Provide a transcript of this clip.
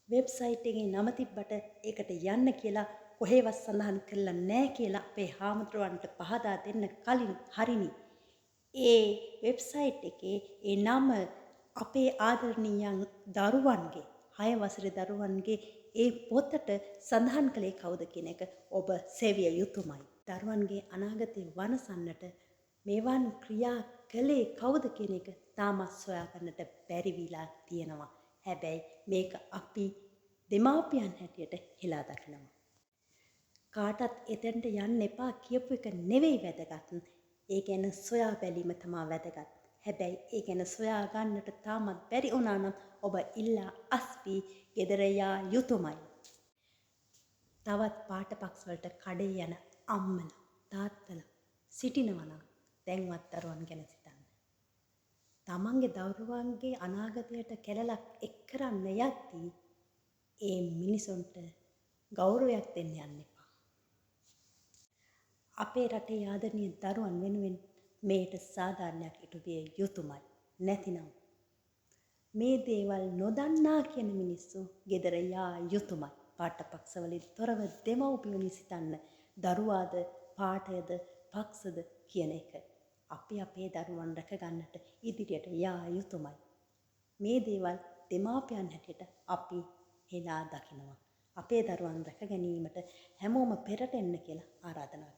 Website එකේ නම තිබ්බට ඒකට යන්න කියලා කොහෙවත් සඳහන් කරලා නැහැ කියලා අපේ හාමුදුරුවන්ට පහදා දෙන්න කලින් හරිනි. ඒ වෙබ්සයිට් එකේ ඒ නම අපේ ආදරණීයන් දරුවන්ගේ 6 වසරේ දරුවන්ගේ ඒ පොතට සඳහන් කළේ කවුද කියන එක ඔබ සෙවිය යුතුමයි. දරුවන්ගේ අනාගතය වනසන්නට මේවන් ක්‍රියා කළේ කවුද කියන එක තාමත් සොයාගන්නට බැරි විලා තියෙනවා. හැබැයි මේක අපි දෙමාපියන් හැටියට හෙලා දකිනවා. කාටත් එතෙන්ට යන්න එපා කියපු එක නෙවෙයි වැදගත්. ඒ ගැන සොයා බැලීම තමයි වැදගත්. හැබැයි ඒ ගැන සොයා ගන්නට තාමත් බැරි වුණා නම් ඔබ ඉල්ලා අස්වි ගෙදර යා යුතුයමයි. තවත් පාඨපක්ෂ වලට කඩේ යන අම්මලා තාත්තලා සිටිනවා නම් දැන්වත් දරුවන් ගැන සිතන්න. තමන්ගේ දරුවන්ගේ අනාගතයට කැලලක් එක් කරන්න යද්දී ඒ මිනිසුන්ට ගෞරවයක් දෙන්න යන්න එපා. අපේ රටේ ආදරණීය දරුවන් වෙනුවෙන් මේට සාධාරණයක් ඉටු විය යුතුයමයි. නැතිනම් මේ දේවල් නොදන්නා කියන මිනිස්සු ගෙදර යා යුතුයමයි. පාඨපක්ෂවලින් තොරව දෙමව්පියනි සිතන්න දරුවාද පාඨයද පක්ෂද කියන එක. අපි අපේ දරුවන් රැක ගන්නට ඉදිරියට යා යුතුයමයි. මේ දේවල් දෙමාපියන් හැටියට අපි හෙලා දකිනවා. අපේ දරුවන් රැක ගැනීමට හැමෝම පෙරට එන්න කියලා ආරාධනා